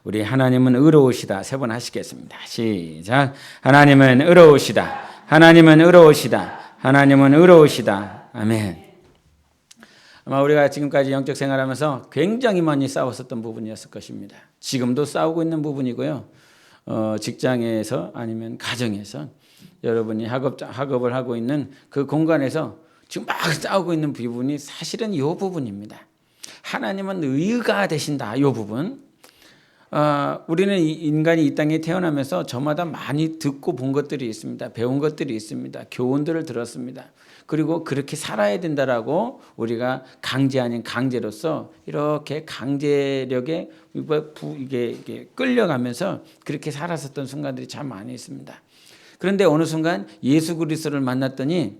우리 하나님은 의로우시다 세 번 하시겠습니다. 시작. 하나님은 의로우시다. 하나님은 의로우시다. 하나님은 의로우시다. 아멘. 아마 우리가 지금까지 영적 생활하면서 굉장히 많이 싸웠었던 부분이었을 것입니다. 지금도 싸우고 있는 부분이고요. 직장에서 아니면 가정에서 여러분이 학업을 하고 있는 그 공간에서 지금 막 싸우고 있는 부분이 사실은 이 부분입니다. 하나님은 의가 되신다. 이 부분. 우리는 인간이 이 땅에 태어나면서 저마다 많이 듣고 본 것들이 있습니다. 배운 것들이 있습니다. 교훈들을 들었습니다. 그리고 그렇게 살아야 된다라고 우리가 강제 아닌 강제로서 이렇게 강제력에 이게 끌려가면서 그렇게 살았었던 순간들이 참 많이 있습니다. 그런데 어느 순간 예수 그리스도를 만났더니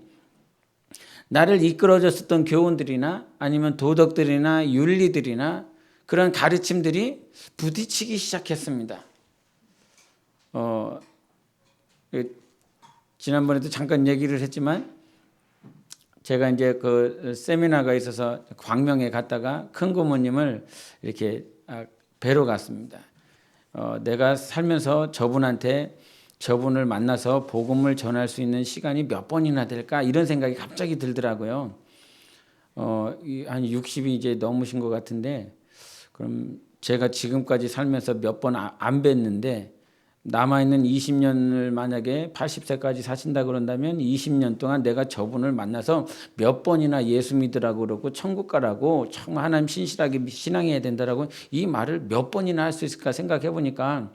나를 이끌어줬었던 교훈들이나 아니면 도덕들이나 윤리들이나 그런 가르침들이 부딪히기 시작했습니다. 지난번에도 잠깐 얘기를 했지만 제가 이제 그 세미나가 있어서 광명에 갔다가 큰 고모님을 이렇게 뵈러 갔습니다. 내가 살면서 저분을 만나서 복음을 전할 수 있는 시간이 몇 번이나 될까 이런 생각이 갑자기 들더라고요. 한 60이 이제 넘으신 것 같은데 그럼 제가 지금까지 살면서 몇 번 안 뵀는데 남아있는 20년을 만약에 80세까지 사신다 그런다면 20년 동안 내가 저분을 만나서 몇 번이나 예수 믿으라고 그러고 천국 가라고 정말 하나님 신실하게 신앙해야 된다라고 이 말을 몇 번이나 할 수 있을까 생각해 보니까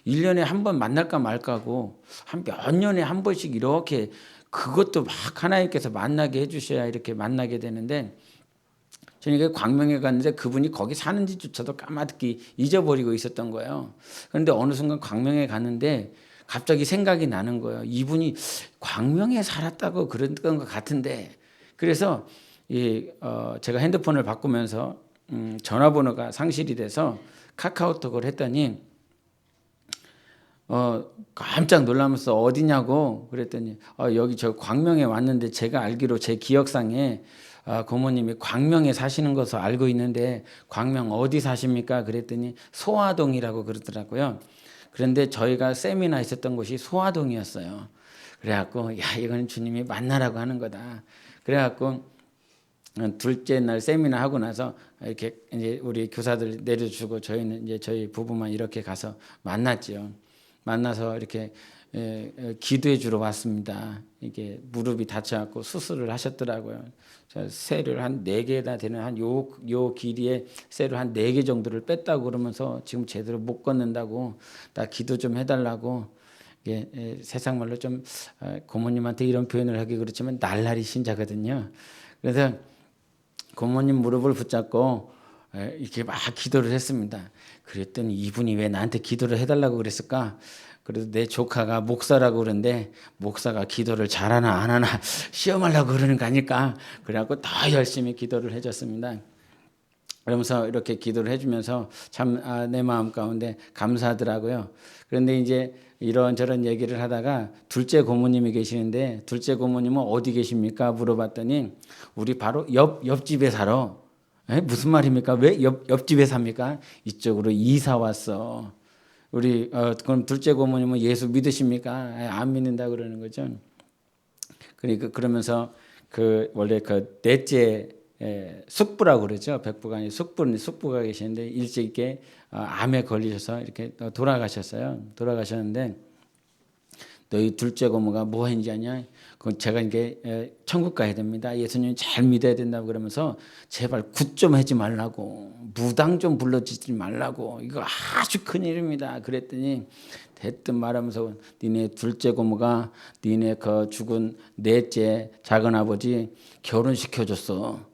1년에 한 번 만날까 말까고 한 몇 년에 한 번씩 이렇게 그것도 막 하나님께서 만나게 해주셔야 이렇게 만나게 되는데 저는 광명에 갔는데 그분이 거기 사는지조차도 까마득히 잊어버리고 있었던 거예요. 그런데 어느 순간 광명에 갔는데 갑자기 생각이 나는 거예요. 이분이 광명에 살았다고 그랬던 것 같은데 그래서 제가 핸드폰을 바꾸면서 전화번호가 상실이 돼서 카카오톡을 했더니 깜짝 놀라면서 어디냐고 그랬더니 여기 저 광명에 왔는데 제가 알기로 제 기억상에 고모님이 광명에 사시는 것을 알고 있는데 광명 어디 사십니까? 그랬더니 소화동이라고 그러더라고요. 그런데 저희가 세미나 있었던 곳이 소화동이었어요. 그래갖고 야 이건 주님이 만나라고 하는 거다. 그래갖고 둘째 날 세미나 하고 나서 이렇게 이제 우리 교사들 내려주고 저희는 이제 저희 부부만 이렇게 가서 만났지요. 만나서 이렇게 기도해 주러 왔습니다. 이게 무릎이 다쳐갖고 수술을 하셨더라고요. 쇠를 한 4개나 되는 한 요 길이에 쇠를 한 4개 정도를 뺐다고 그러면서 지금 제대로 못 걷는다고 나 기도 좀 해달라고 세상 말로 좀 고모님한테 이런 표현을 하기 그렇지만 날라리 신자거든요. 그래서 고모님 무릎을 붙잡고 이렇게 막 기도를 했습니다. 그랬더니 이분이 왜 나한테 기도를 해달라고 그랬을까? 그래도 내 조카가 목사라고 그러는데 목사가 기도를 잘하나 안 하나 시험하려고 그러는 거 아닐까? 그래갖고 더 열심히 기도를 해줬습니다. 그러면서 이렇게 기도를 해주면서 참 내 마음 가운데 감사하더라고요. 그런데 이제 이런저런 얘기를 하다가 둘째 고모님이 계시는데 둘째 고모님은 어디 계십니까? 물어봤더니 우리 바로 옆집에 살아. 무슨 말입니까? 왜 옆집에 삽니까? 이쪽으로 이사 왔어. 우리 그럼 둘째 고모님은 예수 믿으십니까? 안 믿는다 그러는 거죠. 그러니까 그러면서 그 원래 그 넷째 숙부라고 그러죠. 백부가 아니 숙부가 계시는데 일찍 있게 암에 걸리셔서 이렇게 돌아가셨어요. 돌아가셨는데 너희 둘째 고모가 뭐 했는지 아냐? 그 제가 이게 천국 가야 됩니다. 예수님 잘 믿어야 된다고 그러면서 제발 굿 좀 하지 말라고 무당 좀 불러주지 말라고 이거 아주 큰일입니다. 그랬더니 대뜸 말하면서 니네 둘째 고모가 니네 그 죽은 넷째 작은아버지 결혼시켜줬어.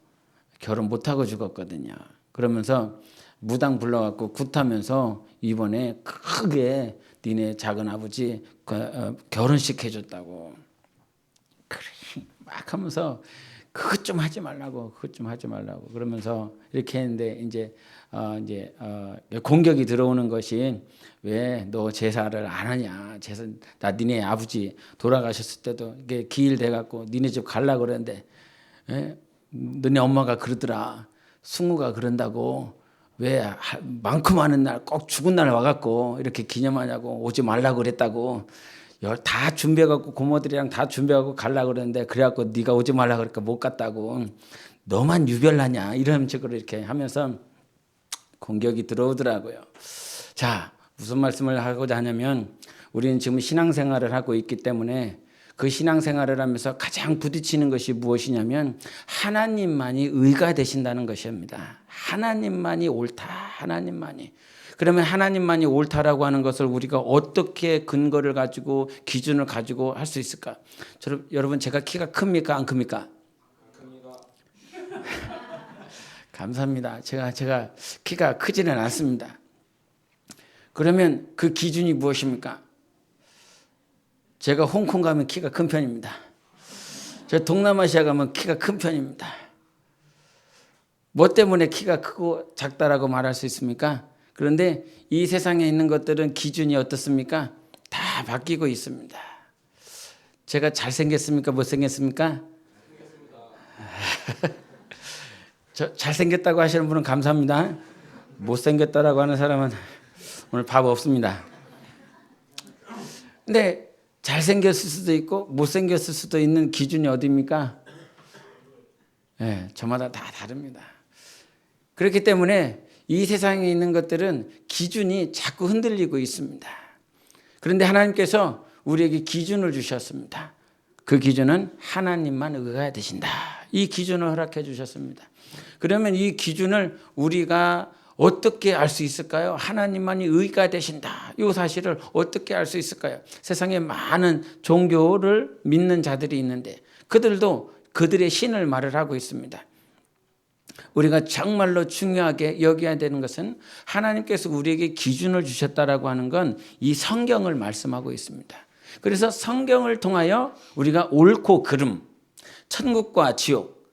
결혼 못하고 죽었거든요. 그러면서 무당 불러갖고 굿하면서 이번에 크게 니네 작은아버지 결혼시켜줬다고. 그래 막 하면서 그것 좀 하지 말라고 그러면서 이렇게 했는데 이제 공격이 들어오는 것이 왜 너 제사를 안 하냐? 제사 나 니네 아버지 돌아가셨을 때도 이게 기일 돼 갖고 니네 집 갈라 그랬는데 너네 엄마가 그러더라. 승우가 그런다고 왜 많고 많은 날 꼭 죽은 날 와갖고 이렇게 기념하냐고 오지 말라고 그랬다고 다 준비해갖고 고모들이랑 다 준비하고 가려고 그랬는데 그래갖고 네가 오지 말라고 그러니까 못 갔다고 너만 유별나냐 이런 식으로 이렇게 하면서 공격이 들어오더라고요. 자, 무슨 말씀을 하고자 하냐면 우리는 지금 신앙생활을 하고 있기 때문에 그 신앙생활을 하면서 가장 부딪히는 것이 무엇이냐면 하나님만이 의가 되신다는 것입니다. 하나님만이 옳다. 하나님만이. 그러면 하나님만이 옳다라고 하는 것을 우리가 어떻게 근거를 가지고 기준을 가지고 할 수 있을까? 여러분 제가 키가 큽니까? 안 큽니까? 감사합니다. 제가 키가 크지는 않습니다. 그러면 그 기준이 무엇입니까? 제가 홍콩 가면 키가 큰 편입니다. 제가 동남아시아 가면 키가 큰 편입니다. 뭐 때문에 키가 크고 작다라고 말할 수 있습니까? 그런데 이 세상에 있는 것들은 기준이 어떻습니까? 다 바뀌고 있습니다. 제가 잘생겼습니까? 못생겼습니까? 저 잘생겼다고 하시는 분은 감사합니다. 못생겼다라고 하는 사람은 오늘 밥 없습니다. 근데 잘생겼을 수도 있고 못생겼을 수도 있는 기준이 어디입니까? 네, 저마다 다 다릅니다. 그렇기 때문에 이 세상에 있는 것들은 기준이 자꾸 흔들리고 있습니다. 그런데 하나님께서 우리에게 기준을 주셨습니다. 그 기준은 하나님만 의가 되신다. 이 기준을 허락해 주셨습니다. 그러면 이 기준을 우리가 어떻게 알 수 있을까요? 하나님만이 의가 되신다. 이 사실을 어떻게 알 수 있을까요? 세상에 많은 종교를 믿는 자들이 있는데 그들도 그들의 신을 말을 하고 있습니다. 우리가 정말로 중요하게 여겨야 되는 것은 하나님께서 우리에게 기준을 주셨다라고 하는 건 이 성경을 말씀하고 있습니다. 그래서 성경을 통하여 우리가 옳고 그름, 천국과 지옥,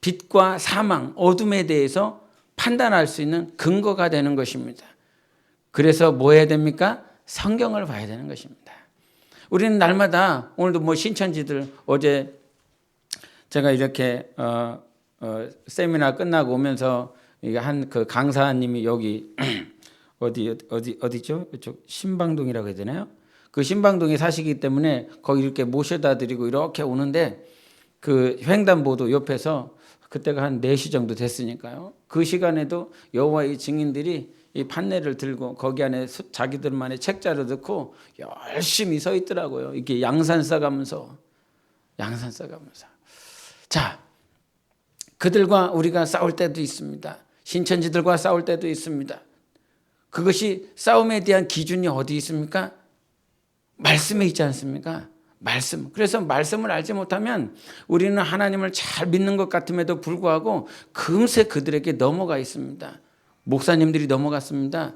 빛과 사망, 어둠에 대해서 판단할 수 있는 근거가 되는 것입니다. 그래서 뭐 해야 됩니까? 성경을 봐야 되는 것입니다. 우리는 날마다 오늘도 뭐 신천지들 어제 제가 이렇게 세미나 끝나고 오면서 한 그 강사님이 여기 어디죠? 이쪽 신방동이라고 해야 되나요? 그 신방동에 사시기 때문에 거기 이렇게 모셔다 드리고 이렇게 오는데 그 횡단보도 옆에서 그때가 한 4시 정도 됐으니까요. 그 시간에도 여호와의 증인들이 이 판넬을 들고 거기 안에 자기들만의 책자를 넣고 열심히 서 있더라고요. 이렇게 양산 써가면서. 자, 그들과 우리가 싸울 때도 있습니다. 신천지들과 싸울 때도 있습니다. 그것이 싸움에 대한 기준이 어디 있습니까? 말씀에 있지 않습니까? 말씀. 그래서 말씀을 알지 못하면 우리는 하나님을 잘 믿는 것 같음에도 불구하고 금세 그들에게 넘어가 있습니다. 목사님들이 넘어갔습니다.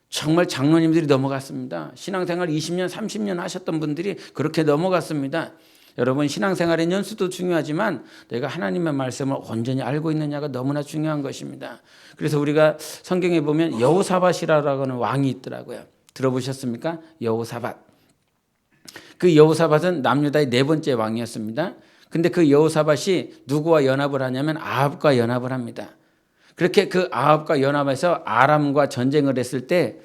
정말 장로님들이 넘어갔습니다. 신앙생활 20년, 30년 하셨던 분들이 그렇게 넘어갔습니다. 여러분 신앙생활의 연수도 중요하지만 내가 하나님의 말씀을 온전히 알고 있느냐가 너무나 중요한 것입니다. 그래서 우리가 성경에 보면 여호사밧이라고 하는 왕이 있더라고요. 들어보셨습니까? 여호사밧. 그 여호사밧은 남유다의 4번째 왕이었습니다. 근데 그 여호사밧이 누구와 연합을 하냐면 아합과 연합을 합니다. 그렇게 그 아합과 연합해서 아람과 전쟁을 했을 때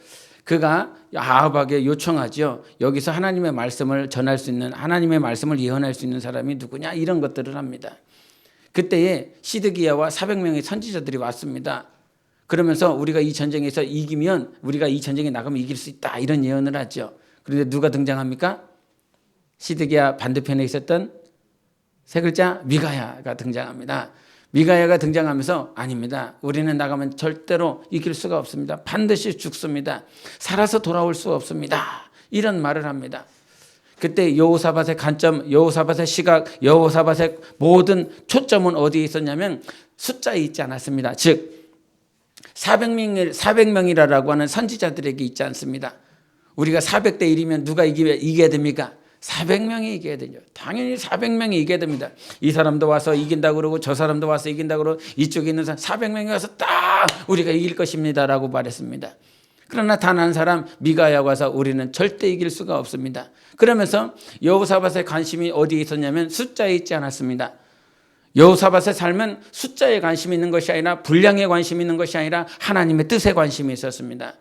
그가 아합에게 요청하죠. 여기서 하나님의 말씀을 전할 수 있는 하나님의 말씀을 예언할 수 있는 사람이 누구냐 이런 것들을 합니다. 그때에 시드기야와 400명의 선지자들이 왔습니다. 그러면서 우리가 이 전쟁에서 이기면 우리가 이 전쟁에 나가면 이길 수 있다 이런 예언을 하죠. 그런데 누가 등장합니까? 시드기야 반대편에 있었던 세 글자 미가야가 등장합니다. 미가야가 등장하면서 아닙니다. 우리는 나가면 절대로 이길 수가 없습니다. 반드시 죽습니다. 살아서 돌아올 수 없습니다. 이런 말을 합니다. 그때 여호사밧의 관점, 여호사밧의 시각, 여호사밧의 모든 초점은 어디에 있었냐면 숫자에 있지 않았습니다. 즉 400명이라고 하는 선지자들에게 있지 않습니다. 우리가 400대 1이면 누가 이겨야 됩니까? 400명이 이겨야 되죠. 당연히 400명이 이겨야 됩니다. 이 사람도 와서 이긴다고 그러고 저 사람도 와서 이긴다고 그러고 이쪽에 있는 사람 400명이 와서 딱 우리가 이길 것입니다라고 말했습니다. 그러나 단 한 사람 미가야가 와서 우리는 절대 이길 수가 없습니다. 그러면서 여호사밧의 관심이 어디에 있었냐면 숫자에 있지 않았습니다. 여호사밧의 삶은 숫자에 관심이 있는 것이 아니라 분량에 관심이 있는 것이 아니라 하나님의 뜻에 관심이 있었습니다.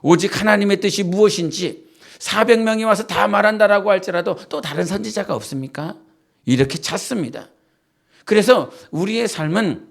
오직 하나님의 뜻이 무엇인지 400명이 와서 다 말한다라고 할지라도 또 다른 선지자가 없습니까? 이렇게 찾습니다. 그래서 우리의 삶은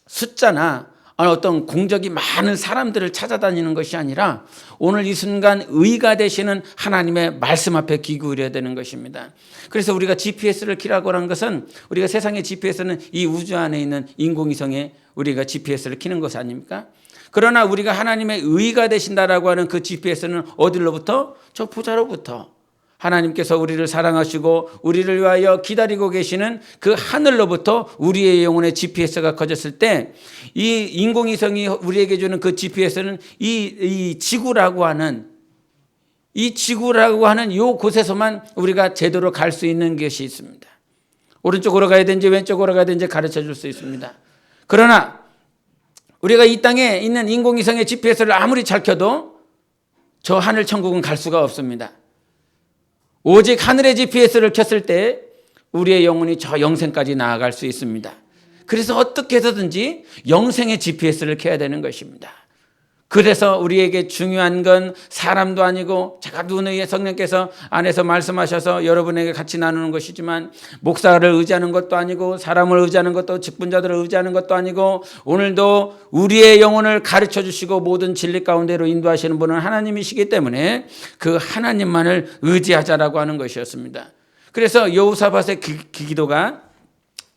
숫자나 어떤 공적이 많은 사람들을 찾아다니는 것이 아니라 오늘 이 순간 의가 되시는 하나님의 말씀 앞에 귀 기울여야 되는 것입니다. 그래서 우리가 GPS를 키라고 하는 것은 우리가 세상의 GPS는 이 우주 안에 있는 인공위성에 우리가 GPS를 키는 것 아닙니까? 그러나 우리가 하나님의 의가 되신다라고 하는 그 GPS는 어디로부터? 저 보좌로부터. 하나님께서 우리를 사랑하시고 우리를 위하여 기다리고 계시는 그 하늘로부터 우리의 영혼의 GPS가 커졌을 때 이 인공위성이 우리에게 주는 그 GPS는 이 지구라고 하는 요 곳에서만 우리가 제대로 갈 수 있는 것이 있습니다. 오른쪽으로 가야 되는지 왼쪽으로 가야 되는지 가르쳐 줄 수 있습니다. 그러나 우리가 이 땅에 있는 인공위성의 GPS를 아무리 잘 켜도 저 하늘 천국은 갈 수가 없습니다. 오직 하늘의 GPS를 켰을 때 우리의 영혼이 저 영생까지 나아갈 수 있습니다. 그래서 어떻게 해서든지 영생의 GPS를 켜야 되는 것입니다. 그래서 우리에게 중요한 건 사람도 아니고 제가 누누이 성령께서 안에서 말씀하셔서 여러분에게 같이 나누는 것이지만 목사를 의지하는 것도 아니고 사람을 의지하는 것도 직분자들을 의지하는 것도 아니고 오늘도 우리의 영혼을 가르쳐 주시고 모든 진리 가운데로 인도하시는 분은 하나님이시기 때문에 그 하나님만을 의지하자라고 하는 것이었습니다. 그래서 여호사밧의 기도가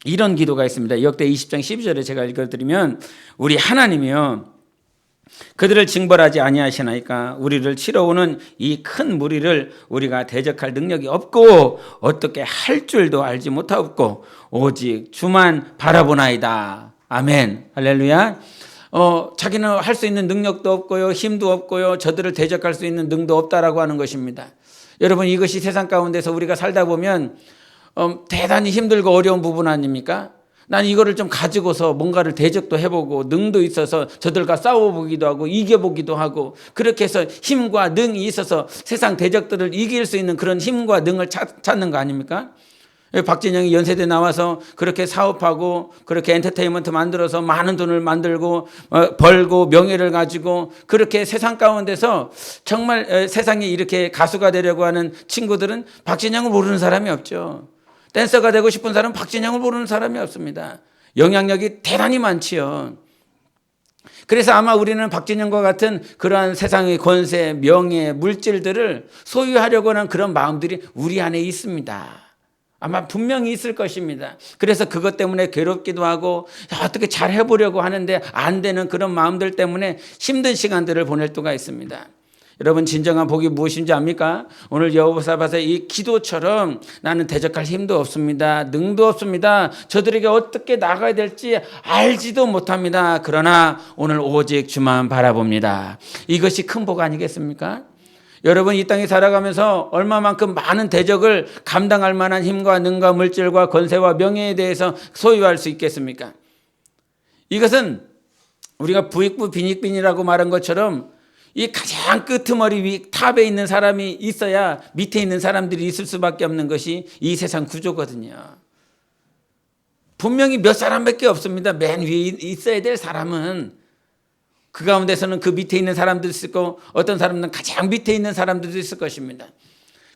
이런 기도가 있습니다. 역대 20장 12절에 제가 읽어드리면 우리 하나님이요 그들을 징벌하지 아니하시나이까 우리를 치러오는 이 큰 무리를 우리가 대적할 능력이 없고 어떻게 할 줄도 알지 못하고 오직 주만 바라보나이다. 아멘. 할렐루야. 자기는 할 수 있는 능력도 없고요 힘도 없고요 저들을 대적할 수 있는 능도 없다라고 하는 것입니다. 여러분 이것이 세상 가운데서 우리가 살다 보면 대단히 힘들고 어려운 부분 아닙니까? 난 이거를 좀 가지고서 뭔가를 대적도 해보고 능도 있어서 저들과 싸워보기도 하고 이겨보기도 하고 그렇게 해서 힘과 능이 있어서 세상 대적들을 이길 수 있는 그런 힘과 능을 찾는 거 아닙니까? 박진영이 연세대 나와서 그렇게 사업하고 그렇게 엔터테인먼트 만들어서 많은 돈을 만들고 벌고 명예를 가지고 그렇게 세상 가운데서 정말 세상에 이렇게 가수가 되려고 하는 친구들은 박진영을 모르는 사람이 없죠. 댄서가 되고 싶은 사람은 박진영을 모르는 사람이 없습니다. 영향력이 대단히 많지요. 그래서 아마 우리는 박진영과 같은 그러한 세상의 권세, 명예, 물질들을 소유하려고 하는 그런 마음들이 우리 안에 있습니다. 아마 분명히 있을 것입니다. 그래서 그것 때문에 괴롭기도 하고 어떻게 잘 해보려고 하는데 안 되는 그런 마음들 때문에 힘든 시간들을 보낼 때가 있습니다. 여러분 진정한 복이 무엇인지 압니까? 오늘 여호사밧의 이 기도처럼 나는 대적할 힘도 없습니다. 능도 없습니다. 저들에게 어떻게 나가야 될지 알지도 못합니다. 그러나 오늘 오직 주만 바라봅니다. 이것이 큰 복 아니겠습니까? 여러분 이 땅에 살아가면서 얼마만큼 많은 대적을 감당할 만한 힘과 능과 물질과 권세와 명예에 대해서 소유할 수 있겠습니까? 이것은 우리가 부익부 빈익빈이라고 말한 것처럼 이 가장 끄트머리 위 탑에 있는 사람이 있어야 밑에 있는 사람들이 있을 수밖에 없는 것이 이 세상 구조거든요. 분명히 몇 사람밖에 없습니다. 맨 위에 있어야 될 사람은 그 가운데서는 그 밑에 있는 사람도 있을 거고 어떤 사람은 가장 밑에 있는 사람들도 있을 것입니다.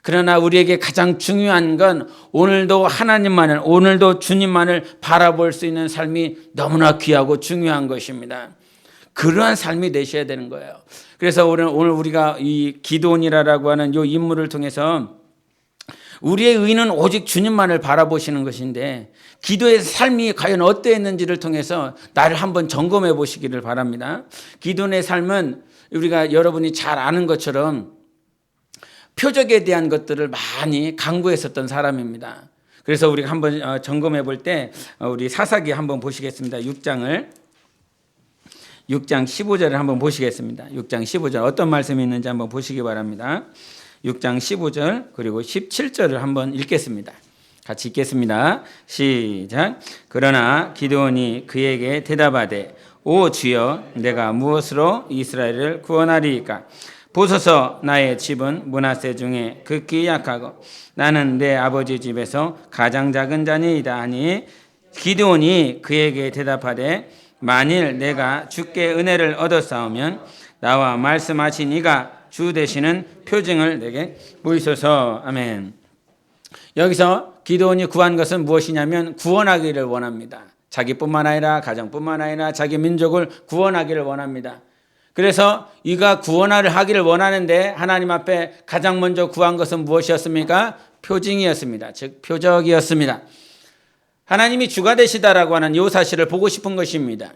그러나 우리에게 가장 중요한 건 오늘도 하나님만을 오늘도 주님만을 바라볼 수 있는 삶이 너무나 귀하고 중요한 것입니다. 그러한 삶이 되셔야 되는 거예요. 그래서 오늘 우리가 이 기드온이라고 하는 이 인물을 통해서 우리의 의는 오직 주님만을 바라보시는 것인데 기도의 삶이 과연 어떠했는지를 통해서 나를 한번 점검해 보시기를 바랍니다. 기드온의 삶은 우리가 여러분이 잘 아는 것처럼 표적에 대한 것들을 많이 강구했었던 사람입니다. 그래서 우리가 한번 점검해 볼 때 우리 사사기 한번 보시겠습니다. 6장 15절을 한번 보시겠습니다. 6장 15절 어떤 말씀이 있는지 한번 보시기 바랍니다. 6장 15절 그리고 17절을 한번 읽겠습니다. 같이 읽겠습니다. 시작. 그러나 기드온이 그에게 대답하되 오 주여 내가 무엇으로 이스라엘을 구원하리이까? 보소서 나의 집은 므낫세 중에 극히 약하고 나는 내 아버지 집에서 가장 작은 자니이다 하니 기드온이 그에게 대답하되 만일 내가 주께 은혜를 얻었사오면 나와 말씀하신 이가 주 되시는 표징을 내게 보이소서. 아멘. 여기서 기드온이 구한 것은 무엇이냐면 구원하기를 원합니다. 자기뿐만 아니라 가정뿐만 아니라 자기 민족을 구원하기를 원합니다. 그래서 이가 구원을 하기를 원하는데 하나님 앞에 가장 먼저 구한 것은 무엇이었습니까? 표징이었습니다. 즉 표적이었습니다. 하나님이 주가 되시다라고 하는 이 사실을 보고 싶은 것입니다.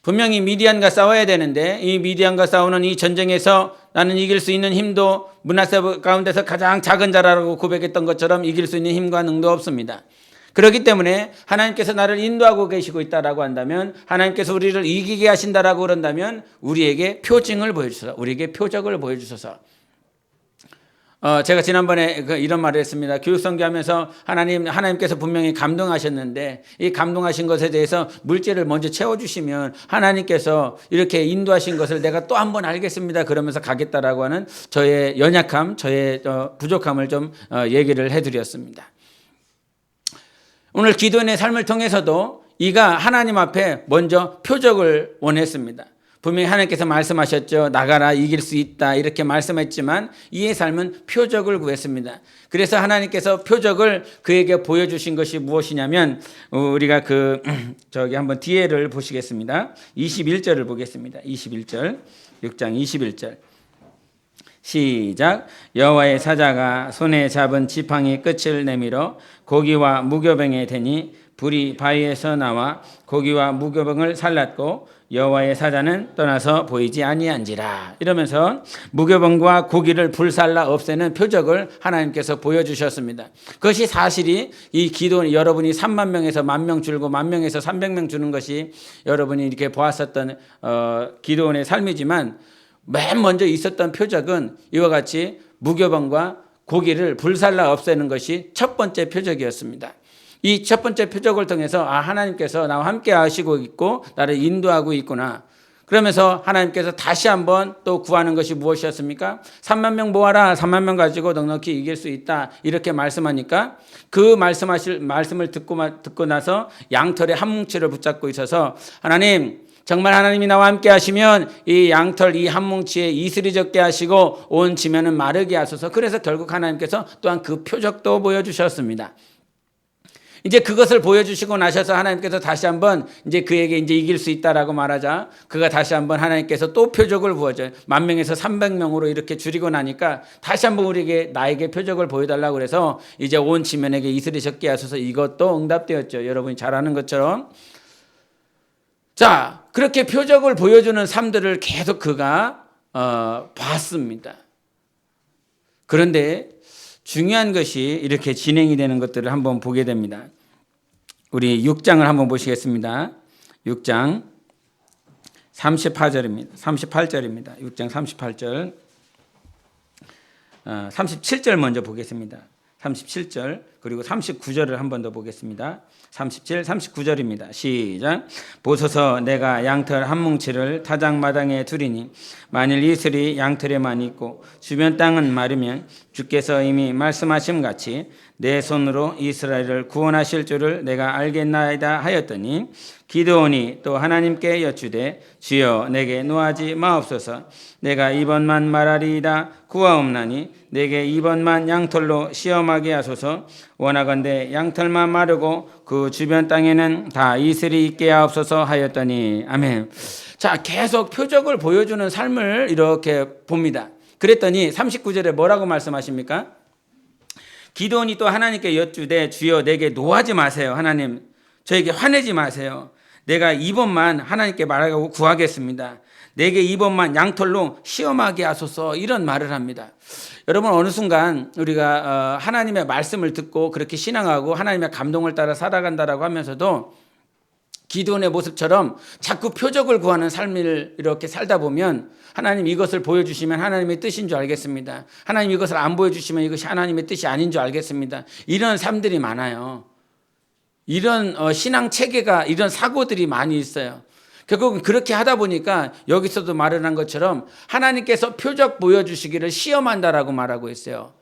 분명히 미디안과 싸워야 되는데 이 미디안과 싸우는 이 전쟁에서 나는 이길 수 있는 힘도 므낫세 가운데서 가장 작은 자라고 고백했던 것처럼 이길 수 있는 힘과 능도 없습니다. 그렇기 때문에 하나님께서 나를 인도하고 계시고 있다라고 한다면, 하나님께서 우리를 이기게 하신다라고 그런다면 우리에게 표징을 보여주소서, 우리에게 표적을 보여주소서. 제가 지난번에 이런 말을 했습니다. 교육선교하면서 하나님께서 분명히 감동하셨는데 이 감동하신 것에 대해서 물질을 먼저 채워주시면 하나님께서 이렇게 인도하신 것을 내가 또 한 번 알겠습니다 그러면서 가겠다라고 하는 저의 연약함, 저의 부족함을 좀 얘기를 해드렸습니다. 오늘 기도인의 삶을 통해서도 이가 하나님 앞에 먼저 표적을 원했습니다. 분명히 하나님께서 말씀하셨죠. 나가라, 이길 수 있다, 이렇게 말씀했지만 이의 삶은 표적을 구했습니다. 그래서 하나님께서 표적을 그에게 보여주신 것이 무엇이냐면 우리가 저기 한번 뒤에를 보시겠습니다. 21절을 보겠습니다. 21절, 6장 21절. 시작. 여호와의 사자가 손에 잡은 지팡이 끝을 내밀어 고기와 무교병에 대니 불이 바위에서 나와 고기와 무교병을 살랐고 여호와의 사자는 떠나서 보이지 아니한지라. 이러면서 무교병과 고기를 불살라 없애는 표적을 하나님께서 보여주셨습니다. 그것이 사실이 이 기도, 여러분이 3만 명에서 10,000명 줄고 10,000명에서 300명 주는 것이 여러분이 이렇게 보았었던 기도원의 삶이지만, 맨 먼저 있었던 표적은 이와 같이 무교병과 고기를 불살라 없애는 것이 첫 번째 표적이었습니다. 이 첫 번째 표적을 통해서 하나님께서 나와 함께 하시고 있고 나를 인도하고 있구나. 그러면서 하나님께서 다시 한번 또 구하는 것이 무엇이었습니까? 3만 명 모아라. 3만 명 가지고 넉넉히 이길 수 있다. 이렇게 말씀하니까 그 말씀을 듣고 나서 양털의 한 뭉치를 붙잡고 있어서 하나님, 정말 하나님이 나와 함께 하시면 이 양털 이 한 뭉치에 이슬이 적게 하시고 온 지면은 마르게 하소서. 그래서 결국 하나님께서 또한 그 표적도 보여주셨습니다. 이제 그것을 보여주시고 나셔서 하나님께서 다시 한번 이제 그에게 이제 이길 수 있다라고 말하자 그가 다시 한번 하나님께서 또 표적을 보여줘요. 10,000명에서 300명으로 이렇게 줄이고 나니까 다시 한번 나에게 표적을 보여달라고 그래서 이제 온 지면에게 이슬이 적게 하소서. 이것도 응답되었죠. 여러분이 잘 아는 것처럼. 자, 그렇게 표적을 보여주는 삶들을 계속 그가 봤습니다. 그런데 중요한 것이 이렇게 진행이 되는 것들을 한번 보게 됩니다. 우리 6장을 한번 보시겠습니다. 6장 38절입니다. 6장 38절. 37절 먼저 보겠습니다. 37절 그리고 39절을 한 번 더 보겠습니다. 37, 39절입니다. 시작. 보소서 내가 양털 한 뭉치를 타작마당에 두리니 만일 이슬이 양털에만 있고 주변 땅은 마르면 주께서 이미 말씀하심 같이 내 손으로 이스라엘을 구원하실 줄을 내가 알겠나이다 하였더니 기드온이 또 하나님께 여쭈되 주여 내게 노하지 마옵소서. 내가 이번만 말하리이다 구하옵나니 내게 이번만 양털로 시험하게 하소서. 원하건대 양털만 마르고 그 주변 땅에는 다 이슬이 있게 하옵소서 하였더니. 아멘. 자, 계속 표적을 보여주는 삶을 이렇게 봅니다. 그랬더니 39절에 뭐라고 말씀하십니까? 기드온이 또 하나님께 여쭈되 주여 내게 노하지 마세요. 하나님 저에게 화내지 마세요. 내가 이번만 하나님께 말하고 구하겠습니다. 내게 이번만 양털로 시험하게 하소서. 이런 말을 합니다. 여러분, 어느 순간 우리가 하나님의 말씀을 듣고 그렇게 신앙하고 하나님의 감동을 따라 살아간다라고 하면서도 기드온의 모습처럼 자꾸 표적을 구하는 삶을 이렇게 살다 보면 하나님 이것을 보여주시면 하나님의 뜻인 줄 알겠습니다. 하나님 이것을 안 보여주시면 이것이 하나님의 뜻이 아닌 줄 알겠습니다. 이런 삶들이 많아요. 이런 신앙 체계가, 이런 사고들이 많이 있어요. 결국은 그렇게 하다 보니까 여기서도 말을 한 것처럼 하나님께서 표적 보여주시기를 시험한다라고 말하고 있어요.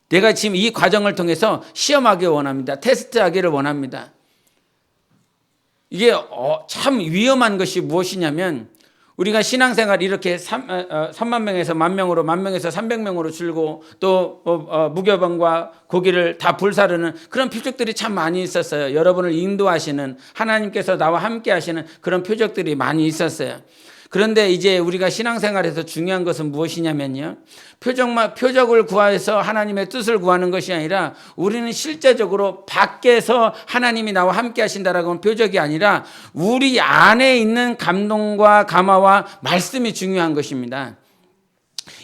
내가 지금 이 과정을 통해서 시험하기 원합니다. 테스트하기를 원합니다. 이게 참 위험한 것이 무엇이냐면 우리가 신앙생활 이렇게 3만 명에서 1만 명으로 1만 명에서 300명으로 줄고 또 무교병과 고기를 다 불사르는 그런 표적들이 참 많이 있었어요. 여러분을 인도하시는 하나님께서 나와 함께 하시는 그런 표적들이 많이 있었어요. 그런데 이제 우리가 신앙생활에서 중요한 것은 무엇이냐면요. 표적을 구해서 하나님의 뜻을 구하는 것이 아니라 우리는 실제적으로 밖에서 하나님이 나와 함께 하신다라고 하는 표적이 아니라 우리 안에 있는 감동과 감화와 말씀이 중요한 것입니다.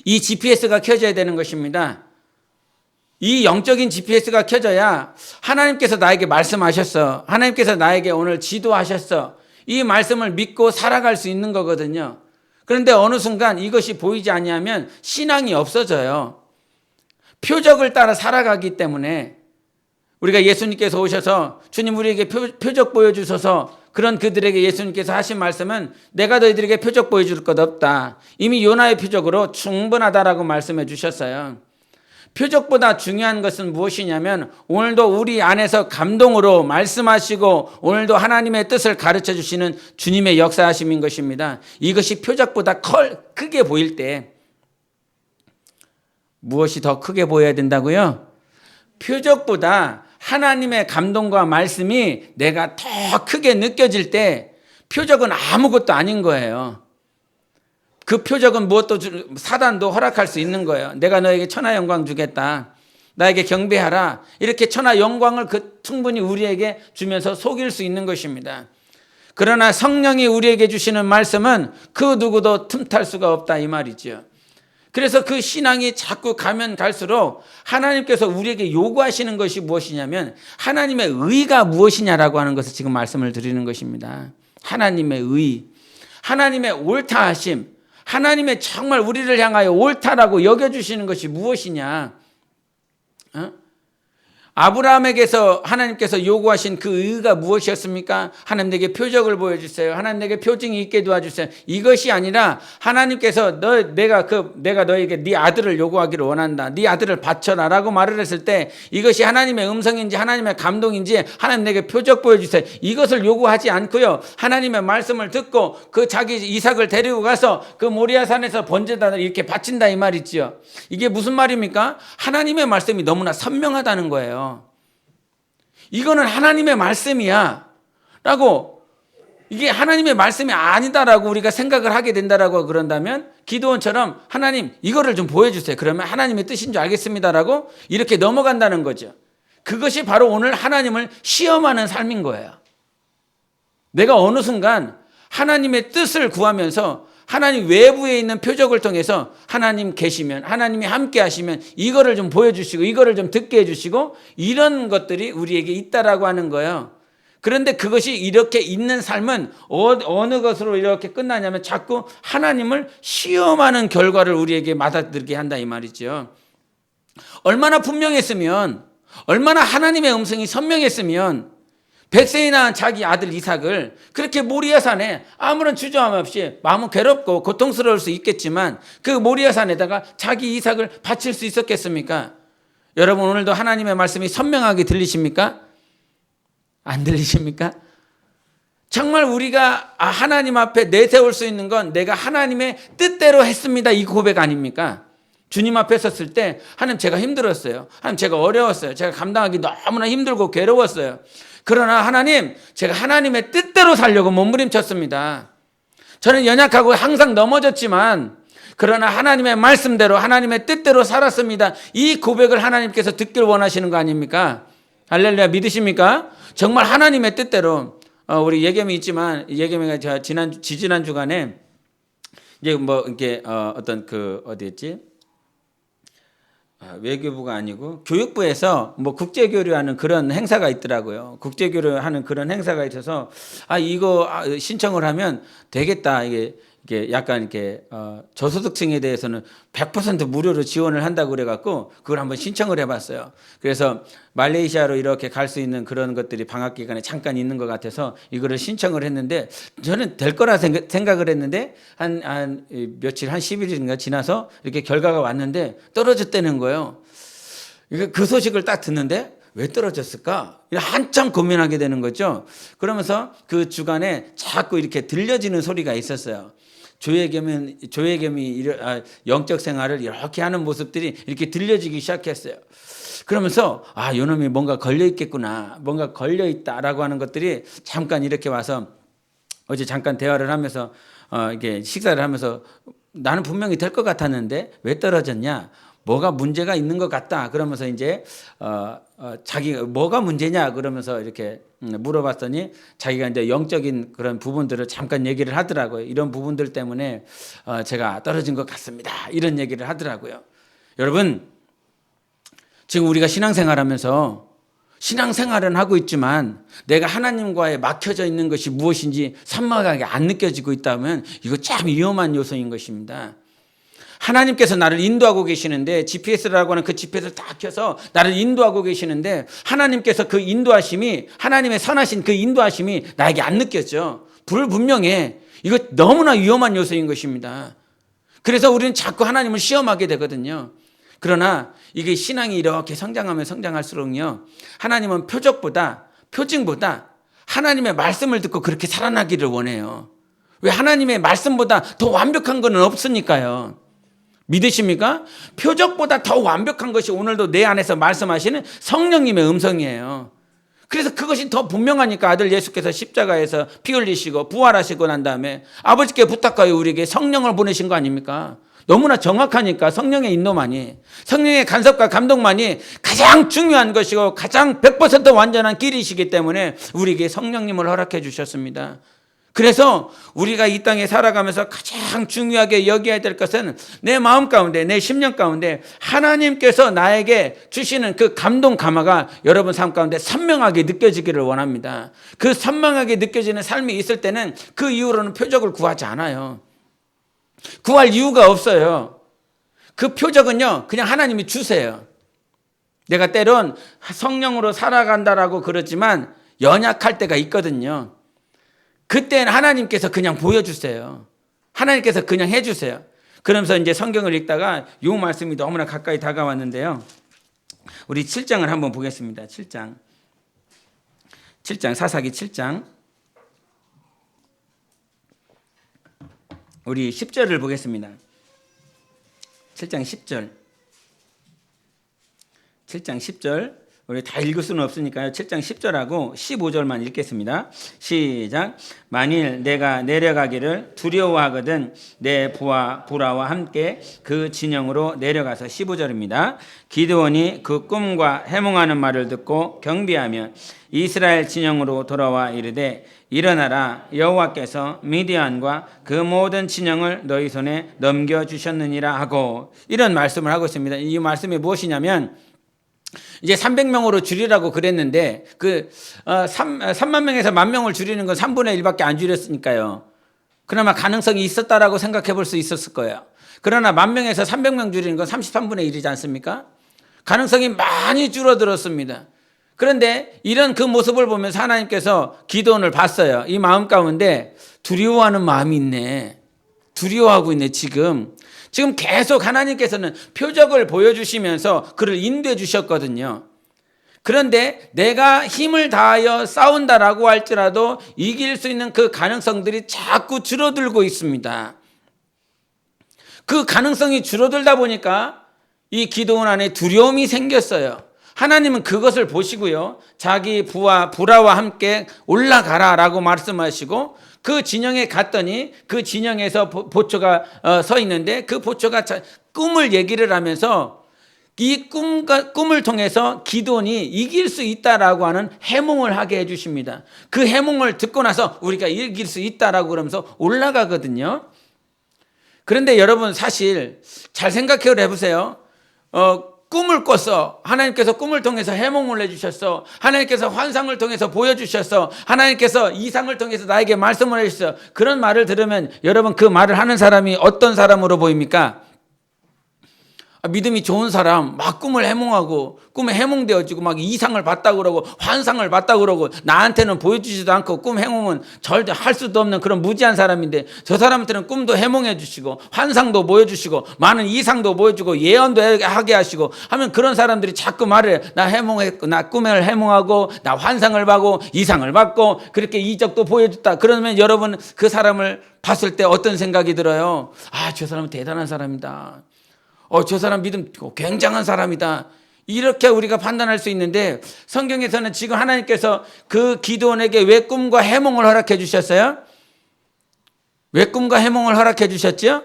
이 GPS가 켜져야 되는 것입니다. 이 영적인 GPS가 켜져야 하나님께서 나에게 말씀하셨어. 하나님께서 나에게 오늘 지도하셨어. 이 말씀을 믿고 살아갈 수 있는 거거든요. 그런데 어느 순간 이것이 보이지 아니하면 신앙이 없어져요. 표적을 따라 살아가기 때문에 우리가 예수님께서 오셔서 주님 우리에게 표적 보여주셔서 그런 그들에게 예수님께서 하신 말씀은 내가 너희들에게 표적 보여줄 것 없다. 이미 요나의 표적으로 충분하다라고 말씀해 주셨어요. 표적보다 중요한 것은 무엇이냐면 오늘도 우리 안에서 감동으로 말씀하시고 오늘도 하나님의 뜻을 가르쳐 주시는 주님의 역사하심인 것입니다. 이것이 표적보다 크게 보일 때 무엇이 더 크게 보여야 된다고요? 표적보다 하나님의 감동과 말씀이 내가 더 크게 느껴질 때 표적은 아무것도 아닌 거예요. 그 표적은 무엇도 사단도 허락할 수 있는 거예요. 내가 너에게 천하 영광 주겠다. 나에게 경배하라. 이렇게 천하 영광을 충분히 우리에게 주면서 속일 수 있는 것입니다. 그러나 성령이 우리에게 주시는 말씀은 그 누구도 틈탈 수가 없다 이 말이죠. 그래서 그 신앙이 자꾸 가면 갈수록 하나님께서 우리에게 요구하시는 것이 무엇이냐면 하나님의 의가 무엇이냐라고 하는 것을 지금 말씀을 드리는 것입니다. 하나님의 의, 하나님의 옳다 하심, 하나님의 정말 우리를 향하여 옳다라고 여겨주시는 것이 무엇이냐? 아브라함에게서 하나님께서 요구하신 그 의가 무엇이었습니까? 하나님 내게 표적을 보여주세요. 하나님 내게 표징이 있게 도와주세요. 이것이 아니라 하나님께서 내가 너에게 네 아들을 요구하기를 원한다. 네 아들을 바쳐라라고 말을 했을 때 이것이 하나님의 음성인지 하나님의 감동인지 하나님 내게 표적 보여주세요. 이것을 요구하지 않고요. 하나님의 말씀을 듣고 그 자기 이삭을 데리고 가서 그 모리아산에서 번제단을 이렇게 바친다 이 말이지요. 이게 무슨 말입니까? 하나님의 말씀이 너무나 선명하다는 거예요. 이거는 하나님의 말씀이야 라고 이게 하나님의 말씀이 아니다라고 우리가 생각을 하게 된다라고 그런다면 기드온처럼 하나님 이거를 좀 보여주세요. 그러면 하나님의 뜻인 줄 알겠습니다라고 이렇게 넘어간다는 거죠. 그것이 바로 오늘 하나님을 시험하는 삶인 거예요. 내가 어느 순간 하나님의 뜻을 구하면서 하나님 외부에 있는 표적을 통해서 하나님 계시면 하나님이 함께 하시면 이거를 좀 보여주시고 이거를 좀 듣게 해주시고 이런 것들이 우리에게 있다라고 하는 거예요. 그런데 그것이 이렇게 있는 삶은 어느 것으로 이렇게 끝나냐면 자꾸 하나님을 시험하는 결과를 우리에게 맞아들게 한다 이 말이죠. 얼마나 분명했으면 얼마나 하나님의 음성이 선명했으면 백세에 낳은 자기 아들 이삭을 그렇게 모리아산에 아무런 주저함 없이 마음은 괴롭고 고통스러울 수 있겠지만 그 모리아산에다가 자기 이삭을 바칠 수 있었겠습니까? 여러분 오늘도 하나님의 말씀이 선명하게 들리십니까? 안 들리십니까? 정말 우리가 하나님 앞에 내세울 수 있는 건 내가 하나님의 뜻대로 했습니다 이 고백 아닙니까? 주님 앞에 섰을 때 하나님 제가 힘들었어요. 하나님 제가 어려웠어요. 제가 감당하기 너무나 힘들고 괴로웠어요. 그러나 하나님 제가 하나님의 뜻대로 살려고 몸부림쳤습니다. 저는 연약하고 항상 넘어졌지만 그러나 하나님의 말씀대로 하나님의 뜻대로 살았습니다. 이 고백을 하나님께서 듣길 원하시는 거 아닙니까? 할렐루야 믿으십니까? 정말 하나님의 뜻대로 우리 예겸이 있지만 예겸이가 지지난 주간에 이제 뭐 이렇게 어떤 그 어디였지? 외교부가 아니고 교육부에서 뭐 국제교류하는 그런 행사가 있더라고요. 국제교류하는 그런 행사가 있어서 이거 신청을 하면 되겠다. 이게 약간 이렇게 저소득층에 대해서는 100% 무료로 지원을 한다고 그래갖고 그걸 한번 신청을 해봤어요. 그래서 말레이시아로 이렇게 갈 수 있는 그런 것들이 방학 기간에 잠깐 있는 것 같아서 이거를 신청을 했는데 저는 될 거라 생각을 했는데 한 며칠 한 10일인가 지나서 이렇게 결과가 왔는데 떨어졌다는 거예요. 그 소식을 딱 듣는데 왜 떨어졌을까? 한참 고민하게 되는 거죠. 그러면서 그 주간에 자꾸 이렇게 들려지는 소리가 있었어요. 조혜겸이 영적 생활을 이렇게 하는 모습들이 이렇게 들려지기 시작했어요. 그러면서 요놈이 뭔가 걸려 있겠구나, 뭔가 걸려 있다라고 하는 것들이 잠깐 이렇게 와서 어제 잠깐 대화를 하면서 이게 식사를 하면서 나는 분명히 될 것 같았는데 왜 떨어졌냐? 뭐가 문제가 있는 것 같다. 그러면서 이제 자기가 뭐가 문제냐 그러면서 이렇게 물어봤더니 자기가 이제 영적인 그런 부분들을 잠깐 얘기를 하더라고요. 이런 부분들 때문에 제가 떨어진 것 같습니다. 이런 얘기를 하더라고요. 여러분, 지금 우리가 신앙생활하면서 신앙생활은 하고 있지만 내가 하나님과에 막혀져 있는 것이 무엇인지 선명하게 안 느껴지고 있다면 이거 참 위험한 요소인 것입니다. 하나님께서 나를 인도하고 계시는데 GPS라고 하는 그 GPS를 다 켜서 나를 인도하고 계시는데 하나님께서 그 인도하심이, 하나님의 선하신 그 인도하심이 나에게 안 느껴져. 불분명해. 이거 너무나 위험한 요소인 것입니다. 그래서 우리는 자꾸 하나님을 시험하게 되거든요. 그러나 이게 신앙이 이렇게 성장하면 성장할수록요, 하나님은 표징보다 하나님의 말씀을 듣고 그렇게 살아나기를 원해요. 왜? 하나님의 말씀보다 더 완벽한 건 없으니까요. 믿으십니까? 표적보다 더 완벽한 것이 오늘도 내 안에서 말씀하시는 성령님의 음성이에요. 그래서 그것이 더 분명하니까 아들 예수께서 십자가에서 피 흘리시고 부활하시고 난 다음에 아버지께 부탁하여 우리에게 성령을 보내신 거 아닙니까? 너무나 정확하니까 성령의 인도만이, 성령의 간섭과 감동만이 가장 중요한 것이고 가장 100% 완전한 길이시기 때문에 우리에게 성령님을 허락해 주셨습니다. 그래서 우리가 이 땅에 살아가면서 가장 중요하게 여겨야 될 것은 내 마음 가운데, 내 심령 가운데 하나님께서 나에게 주시는 그 감동 감화가 여러분 삶 가운데 선명하게 느껴지기를 원합니다. 그 선명하게 느껴지는 삶이 있을 때는 그 이후로는 표적을 구하지 않아요. 구할 이유가 없어요. 그 표적은요, 그냥 하나님이 주세요. 내가 때론 성령으로 살아간다라고 그러지만 연약할 때가 있거든요. 그때는 하나님께서 그냥 보여주세요. 하나님께서 그냥 해주세요. 그러면서 이제 성경을 읽다가 이 말씀이 너무나 가까이 다가왔는데요. 우리 7장을 한번 보겠습니다. 7장 사사기 7장. 우리 10절을 보겠습니다. 7장 10절. 7장 10절. 우리 다 읽을 수는 없으니까요. 7장 10절하고 15절만 읽겠습니다. 시작. 만일 내가 내려가기를 두려워하거든 내 부하와 함께 그 진영으로 내려가서 15절입니다. 기드온이 그 꿈과 해몽하는 말을 듣고 경비하며 이스라엘 진영으로 돌아와 이르되 일어나라, 여호와께서 미디안과 그 모든 진영을 너희 손에 넘겨주셨느니라 하고, 이런 말씀을 하고 있습니다. 이 말씀이 무엇이냐면 이제 300명으로 줄이라고 그랬는데 3만 명에서 10,000명을 줄이는 건 3분의 1밖에 안 줄였으니까요. 그나마 가능성이 있었다라고 생각해 볼 수 있었을 거예요. 그러나 10,000명에서 300명 줄이는 건 33분의 1이지 않습니까? 가능성이 많이 줄어들었습니다. 그런데 이런 그 모습을 보면서 하나님께서 기도원을 봤어요. 이 마음 가운데 두려워하는 마음이 있네. 두려워하고 있네. 지금 계속 하나님께서는 표적을 보여주시면서 그를 인도해 주셨거든요. 그런데 내가 힘을 다하여 싸운다라고 할지라도 이길 수 있는 그 가능성들이 자꾸 줄어들고 있습니다. 그 가능성이 줄어들다 보니까 이 기도원 안에 두려움이 생겼어요. 하나님은 그것을 보시고요, 자기 부하와 함께 올라가라라고 말씀하시고 그 진영에 갔더니 그 진영에서 보초가 서 있는데 그 보초가 꿈을 얘기를 하면서 이 꿈을 통해서 기도원이 이길 수 있다라고 하는 해몽을 하게 해주십니다. 그 해몽을 듣고 나서 우리가 이길 수 있다라고 그러면서 올라가거든요. 그런데 여러분, 사실 잘 생각해 보세요. 꿈을 꿨어. 하나님께서 꿈을 통해서 해몽을 해주셨어. 하나님께서 환상을 통해서 보여주셨어. 하나님께서 이상을 통해서 나에게 말씀을 해주셨어. 그런 말을 들으면 여러분, 그 말을 하는 사람이 어떤 사람으로 보입니까? 믿음이 좋은 사람 막 꿈을 해몽하고 꿈에 해몽되어지고 막 이상을 봤다고 그러고 환상을 봤다고 그러고 나한테는 보여주지도 않고 꿈 해몽은 절대 할 수도 없는 그런 무지한 사람인데 저 사람한테는 꿈도 해몽해 주시고 환상도 보여주시고 많은 이상도 보여주고 예언도 하게 하시고 하면 그런 사람들이 자꾸 말해. 나 해몽했고 나 꿈을 해몽하고 나 환상을 봐고 이상을 봤고 그렇게 이적도 보여줬다. 그러면 여러분 그 사람을 봤을 때 어떤 생각이 들어요? 저 사람은 대단한 사람이다. 저 사람 믿음 굉장한 사람이다. 이렇게 우리가 판단할 수 있는데 성경에서는 지금 하나님께서 그 기드온에게 왜 꿈과 해몽을 허락해 주셨어요? 왜 꿈과 해몽을 허락해 주셨죠?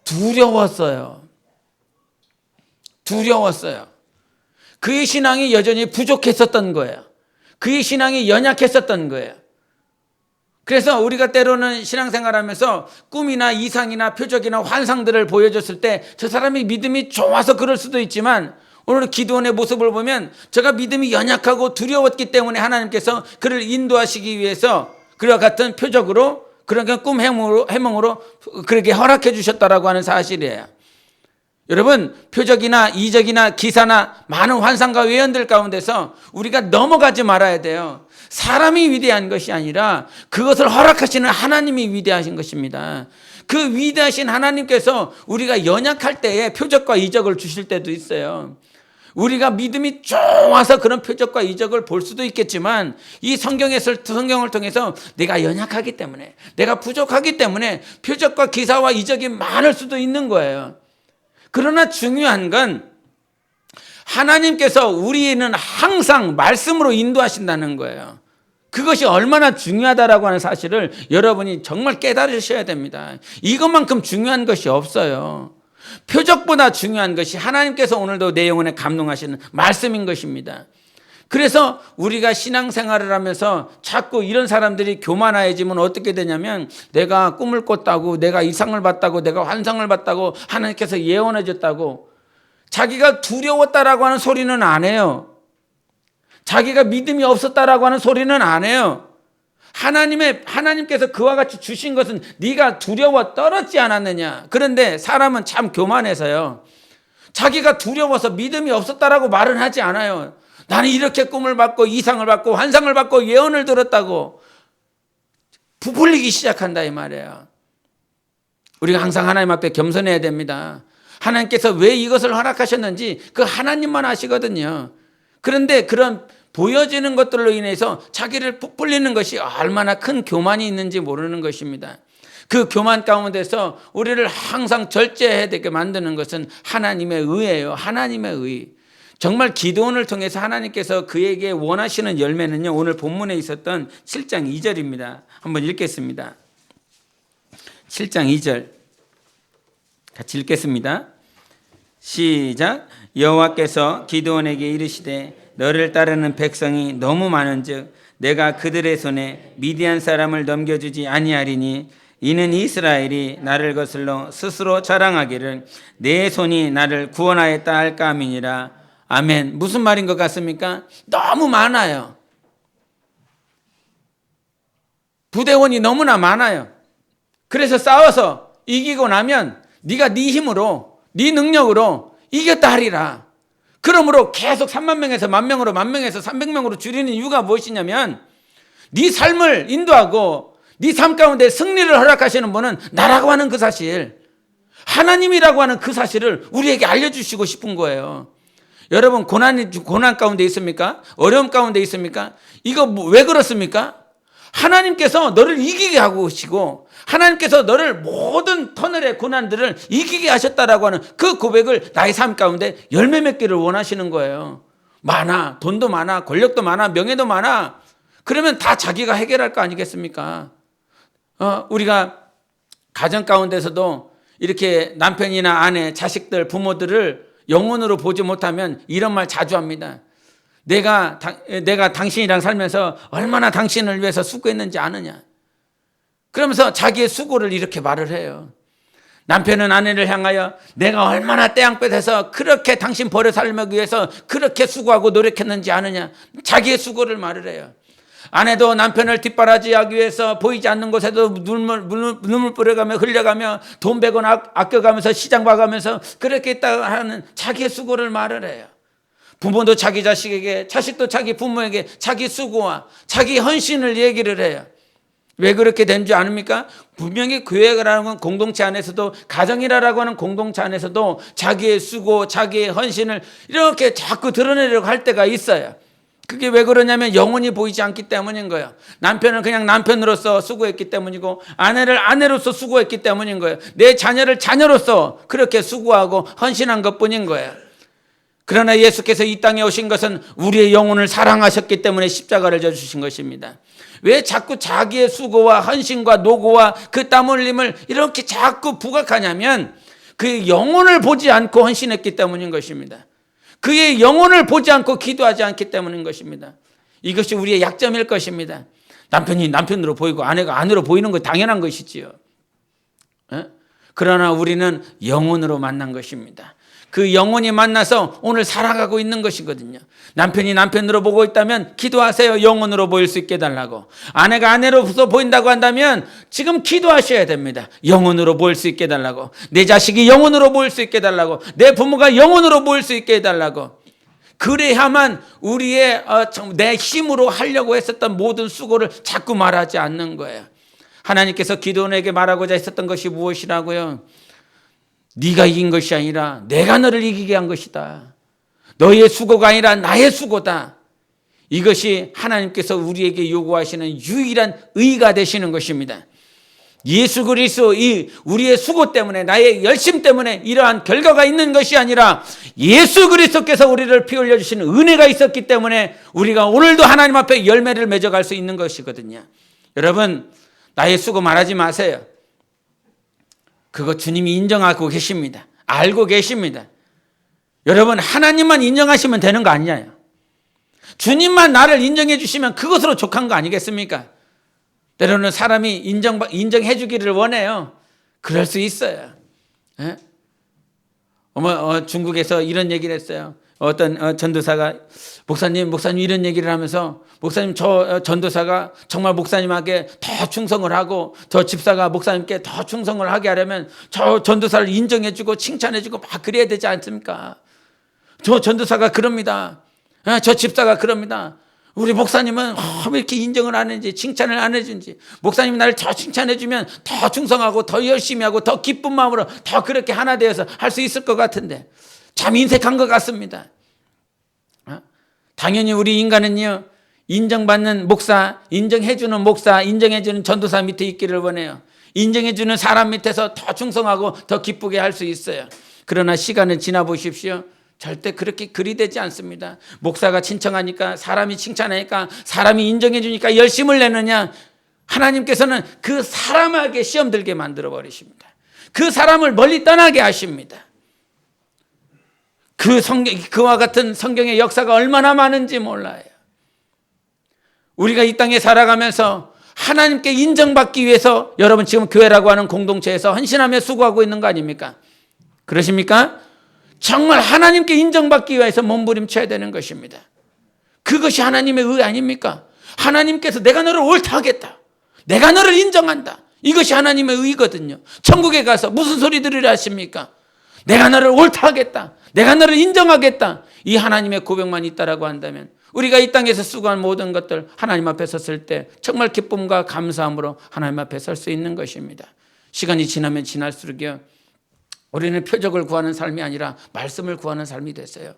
두려웠어요. 두려웠어요. 그의 신앙이 여전히 부족했었던 거예요. 그의 신앙이 연약했었던 거예요. 그래서 우리가 때로는 신앙생활하면서 꿈이나 이상이나 표적이나 환상들을 보여줬을 때 저 사람이 믿음이 좋아서 그럴 수도 있지만 오늘 기드온의 모습을 보면 제가 믿음이 연약하고 두려웠기 때문에 하나님께서 그를 인도하시기 위해서 그와 같은 표적으로 그러니까 꿈 해몽으로 그렇게 허락해 주셨다라고 하는 사실이에요. 여러분 표적이나 이적이나 기사나 많은 환상과 예언들 가운데서 우리가 넘어가지 말아야 돼요. 사람이 위대한 것이 아니라 그것을 허락하시는 하나님이 위대하신 것입니다. 그 위대하신 하나님께서 우리가 연약할 때에 표적과 이적을 주실 때도 있어요. 우리가 믿음이 좋아서 그런 표적과 이적을 볼 수도 있겠지만 이 성경을 통해서 내가 연약하기 때문에 내가 부족하기 때문에 표적과 기사와 이적이 많을 수도 있는 거예요. 그러나 중요한 건 하나님께서 우리는 항상 말씀으로 인도하신다는 거예요. 그것이 얼마나 중요하다라고 하는 사실을 여러분이 정말 깨달으셔야 됩니다. 이것만큼 중요한 것이 없어요. 표적보다 중요한 것이 하나님께서 오늘도 내 영혼에 감동하시는 말씀인 것입니다. 그래서 우리가 신앙생활을 하면서 자꾸 이런 사람들이 교만해지면 어떻게 되냐면 내가 꿈을 꿨다고 내가 이상을 봤다고 내가 환상을 봤다고 하나님께서 예언해 줬다고 자기가 두려웠다라고 하는 소리는 안 해요. 자기가 믿음이 없었다라고 하는 소리는 안 해요. 하나님께서 그와 같이 주신 것은 네가 두려워 떨었지 않았느냐. 그런데 사람은 참 교만해서요. 자기가 두려워서 믿음이 없었다라고 말은 하지 않아요. 나는 이렇게 꿈을 봤고 이상을 봤고 환상을 봤고 예언을 들었다고 부풀리기 시작한다 이 말이에요. 우리가 항상 하나님 앞에 겸손해야 됩니다. 하나님께서 왜 이것을 허락하셨는지 그 하나님만 아시거든요. 그런데 그런 보여지는 것들로 인해서 자기를 부풀리는 것이 얼마나 큰 교만이 있는지 모르는 것입니다. 그 교만 가운데서 우리를 항상 절제해야 되게 만드는 것은 하나님의 의예요. 하나님의 의. 정말 기드온을 통해서 하나님께서 그에게 원하시는 열매는요. 오늘 본문에 있었던 7장 2절입니다. 한번 읽겠습니다. 7장 2절 같이 읽겠습니다. 시작. 여호와께서 기드온에게 이르시되 너를 따르는 백성이 너무 많은즉 내가 그들의 손에 미디안 사람을 넘겨주지 아니하리니 이는 이스라엘이 나를 거슬러 스스로 자랑하기를 내 손이 나를 구원하였다 할까 함이니라. 아멘. 무슨 말인 것 같습니까? 너무 많아요. 부대원이 너무나 많아요. 그래서 싸워서 이기고 나면 네가 네 힘으로 네 능력으로 이겼다 하리라. 그러므로 계속 3만 명에서 10,000명으로 10,000명에서 300명으로 줄이는 이유가 무엇이냐면 네 삶을 인도하고 네 삶 가운데 승리를 허락하시는 분은 나라고 하는 그 사실, 하나님이라고 하는 그 사실을 우리에게 알려주시고 싶은 거예요. 여러분 고난 가운데 있습니까? 어려움 가운데 있습니까? 이거 왜 그렇습니까? 하나님께서 너를 이기게 하고 계시고 하나님께서 너를 모든 터널의 고난들을 이기게 하셨다라고 하는 그 고백을 나의 삶 가운데 열매 맺기를 원하시는 거예요. 많아, 돈도 많아, 권력도 많아, 명예도 많아. 그러면 다 자기가 해결할 거 아니겠습니까? 우리가 가정 가운데서도 이렇게 남편이나 아내, 자식들, 부모들을 영혼으로 보지 못하면 이런 말 자주 합니다. 내가 당신이랑 살면서 얼마나 당신을 위해서 수고했는지 아느냐. 그러면서 자기의 수고를 이렇게 말을 해요. 남편은 아내를 향하여 내가 얼마나 떼양볕에서 그렇게 당신 버려 살기 위해서 그렇게 수고하고 노력했는지 아느냐. 자기의 수고를 말을 해요. 아내도 남편을 뒷바라지하기 위해서 보이지 않는 곳에도 눈물 뿌려가며 흘려가며 돈 100원 아껴가면서 시장 봐가면서 그렇게 있다가 하는 자기의 수고를 말을 해요. 부모도 자기 자식에게, 자식도 자기 부모에게 자기 수고와 자기 헌신을 얘기를 해요. 왜 그렇게 된 줄 아닙니까? 분명히 교회라는 건 공동체 안에서도, 가정이라고 하는 공동체 안에서도 자기의 수고, 자기의 헌신을 이렇게 자꾸 드러내려고 할 때가 있어요. 그게 왜 그러냐면 영혼이 보이지 않기 때문인 거예요. 남편은 그냥 남편으로서 수고했기 때문이고, 아내를 아내로서 수고했기 때문인 거예요. 내 자녀를 자녀로서 그렇게 수고하고 헌신한 것뿐인 거예요. 그러나 예수께서 이 땅에 오신 것은 우리의 영혼을 사랑하셨기 때문에 십자가를 져주신 것입니다. 왜 자꾸 자기의 수고와 헌신과 노고와 그 땀 흘림을 이렇게 자꾸 부각하냐면 그의 영혼을 보지 않고 헌신했기 때문인 것입니다. 그의 영혼을 보지 않고 기도하지 않기 때문인 것입니다. 이것이 우리의 약점일 것입니다. 남편이 남편으로 보이고 아내가 아내로 보이는 거 당연한 것이지요. 그러나 우리는 영혼으로 만난 것입니다. 그 영혼이 만나서 오늘 살아가고 있는 것이거든요. 남편이 남편으로 보고 있다면 기도하세요. 영혼으로 보일 수 있게 해달라고. 아내가 아내로서 보인다고 한다면 지금 기도하셔야 됩니다. 영혼으로 보일 수 있게 해달라고. 내 자식이 영혼으로 보일 수 있게 해달라고. 내 부모가 영혼으로 보일 수 있게 해달라고. 그래야만 우리의 내 힘으로 하려고 했었던 모든 수고를 자꾸 말하지 않는 거예요. 하나님께서 기도원에게 말하고자 했었던 것이 무엇이라고요? 네가 이긴 것이 아니라 내가 너를 이기게 한 것이다. 너의 수고가 아니라 나의 수고다. 이것이 하나님께서 우리에게 요구하시는 유일한 의가 되시는 것입니다. 예수 그리스도 우리의 수고 때문에, 나의 열심 때문에 이러한 결과가 있는 것이 아니라 예수 그리스도께서 우리를 피 흘려 주시는 은혜가 있었기 때문에 우리가 오늘도 하나님 앞에 열매를 맺어갈 수 있는 것이거든요. 여러분, 나의 수고 말하지 마세요. 그거 주님이 인정하고 계십니다. 알고 계십니다. 여러분, 하나님만 인정하시면 되는 거 아니냐요. 주님만 나를 인정해 주시면 그것으로 족한 거 아니겠습니까? 때로는 사람이 인정해 주기를 원해요. 그럴 수 있어요. 예? 중국에서 이런 얘기를 했어요. 어떤 전도사가 목사님 이런 얘기를 하면서, 목사님 저 전도사가 정말 목사님에게 더 충성을 하고 저 집사가 목사님께 더 충성을 하게 하려면 저 전도사를 인정해 주고 칭찬해 주고 막 그래야 되지 않습니까? 저 전도사가 그럽니다. 저 집사가 그럽니다. 우리 목사님은 왜 이렇게 인정을 안 하는지, 칭찬을 안 해주는지. 목사님이 나를 더 칭찬해 주면 더 충성하고 더 열심히 하고 더 기쁜 마음으로 더 그렇게 하나 되어서 할 수 있을 것 같은데 참 인색한 것 같습니다. 당연히 우리 인간은요, 인정받는 목사, 인정해주는 목사, 인정해주는 전도사 밑에 있기를 원해요. 인정해주는 사람 밑에서 더 충성하고 더 기쁘게 할 수 있어요. 그러나 시간을 지나보십시오. 절대 그렇게 그리 되지 않습니다. 목사가 칭찬하니까, 사람이 칭찬하니까, 사람이 인정해주니까 열심을 내느냐? 하나님께서는 그 사람에게 시험 들게 만들어 버리십니다. 그 사람을 멀리 떠나게 하십니다. 그와 같은 성경의 역사가 얼마나 많은지 몰라요. 우리가 이 땅에 살아가면서 하나님께 인정받기 위해서 여러분 지금 교회라고 하는 공동체에서 헌신하며 수고하고 있는 거 아닙니까? 그러십니까? 정말 하나님께 인정받기 위해서 몸부림쳐야 되는 것입니다. 그것이 하나님의 의 아닙니까? 하나님께서 내가 너를 옳다 하겠다, 내가 너를 인정한다, 이것이 하나님의 의거든요. 천국에 가서 무슨 소리 들으려 하십니까? 내가 너를 옳다 하겠다, 내가 너를 인정하겠다, 이 하나님의 고백만 있다라고 한다면 우리가 이 땅에서 수고한 모든 것들 하나님 앞에 섰을 때 정말 기쁨과 감사함으로 하나님 앞에 설 수 있는 것입니다. 시간이 지나면 지날수록요, 우리는 표적을 구하는 삶이 아니라 말씀을 구하는 삶이 됐어요.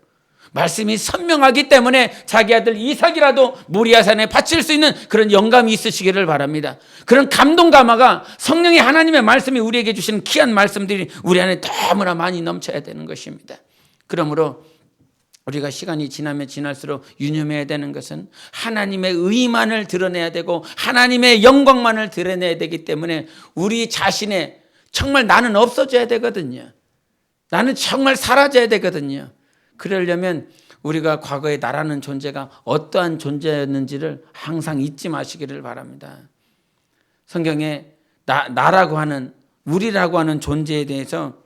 말씀이 선명하기 때문에 자기 아들 이삭이라도 모리아산에 바칠 수 있는 그런 영감이 있으시기를 바랍니다. 그런 감동 감화가 성령의 하나님의 말씀이 우리에게 주시는 귀한 말씀들이 우리 안에 너무나 많이 넘쳐야 되는 것입니다. 그러므로 우리가 시간이 지나면 지날수록 유념해야 되는 것은 하나님의 의만을 드러내야 되고 하나님의 영광만을 드러내야 되기 때문에 우리 자신의 정말 나는 없어져야 되거든요. 나는 정말 사라져야 되거든요. 그러려면 우리가 과거의 나라는 존재가 어떠한 존재였는지를 항상 잊지 마시기를 바랍니다. 성경에 나라고 하는, 우리라고 하는 존재에 대해서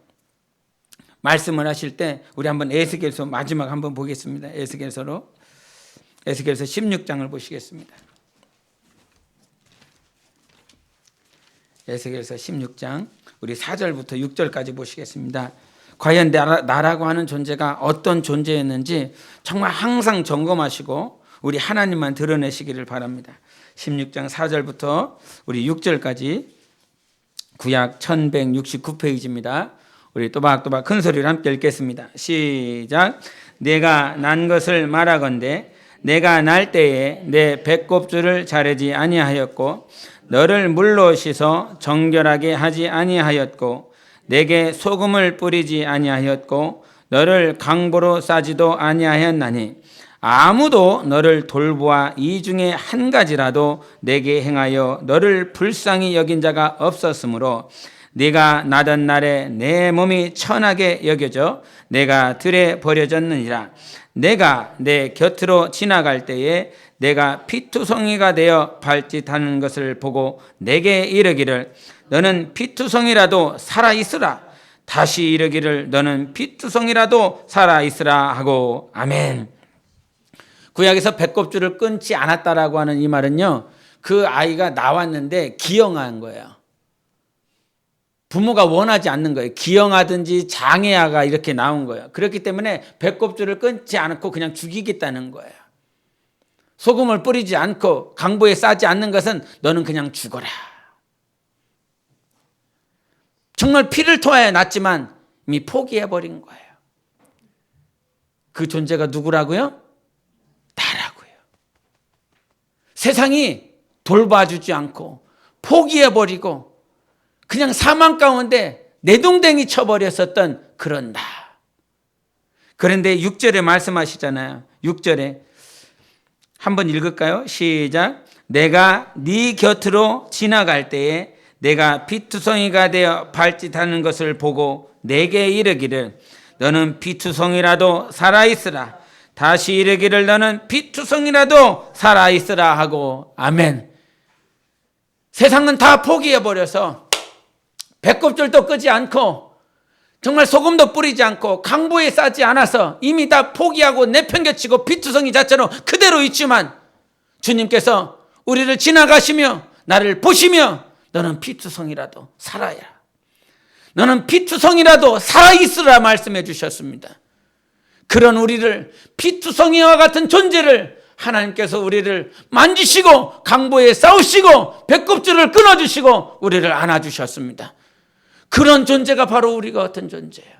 말씀을 하실 때 우리 한번 에스겔서 마지막 한번 보겠습니다. 에스겔서 16장을 보시겠습니다. 에스겔서 16장 우리 4절부터 6절까지 보시겠습니다. 과연 나라고 하는 존재가 어떤 존재였는지 정말 항상 점검하시고 우리 하나님만 드러내시기를 바랍니다. 16장 4절부터 우리 6절까지 구약 1169페이지입니다. 우리 또박또박 큰 소리로 함께 읽겠습니다. 시작. 내가 난 것을 말하건대 내가 날 때에 내 배꼽줄을 자르지 아니하였고 너를 물로 씻어 정결하게 하지 아니하였고 내게 소금을 뿌리지 아니하였고 너를 강보로 싸지도 아니하였나니 아무도 너를 돌보아 이 중에 한 가지라도 내게 행하여 너를 불쌍히 여긴 자가 없었으므로 네가 나던 날에 내 몸이 천하게 여겨져 내가 들에 버려졌느니라. 내가 내 곁으로 지나갈 때에 내가 피투성이가 되어 발짓하는 것을 보고 내게 이르기를 너는 피투성이라도 살아있으라. 다시 이르기를 너는 피투성이라도 살아있으라 하고. 아멘. 구약에서 배꼽줄을 끊지 않았다라고 하는 이 말은요, 그 아이가 나왔는데 기형한 거예요. 부모가 원하지 않는 거예요. 기형하든지 장애아가 이렇게 나온 거예요. 그렇기 때문에 배꼽줄을 끊지 않고 그냥 죽이겠다는 거예요. 소금을 뿌리지 않고 강보에 싸지 않는 것은 너는 그냥 죽어라. 정말 피를 토하여 났지만 이미 포기해버린 거예요. 그 존재가 누구라고요? 나라고요. 세상이 돌봐주지 않고 포기해버리고 그냥 사망 가운데 내동댕이 쳐버렸었던 그런 나. 그런데 6절에 말씀하시잖아요. 6절에 한번 읽을까요? 시작. 내가 네 곁으로 지나갈 때에 내가 피투성이가 되어 발짓하는 것을 보고 내게 이르기를 너는 피투성이라도 살아있으라. 다시 이르기를 너는 피투성이라도 살아있으라 하고. 아멘. 세상은 다 포기해버려서 배꼽줄도 끄지 않고 정말 소금도 뿌리지 않고 강보에 싸지 않아서 이미 다 포기하고 내팽개치고 피투성이 자체로 그대로 있지만 주님께서 우리를 지나가시며 나를 보시며 너는 피투성이라도 살아야, 너는 피투성이라도 살아있으라 말씀해 주셨습니다. 그런 우리를, 피투성이와 같은 존재를 하나님께서 우리를 만지시고 강보에 싸우시고 배꼽줄을 끊어주시고 우리를 안아주셨습니다. 그런 존재가 바로 우리가 같은 존재예요.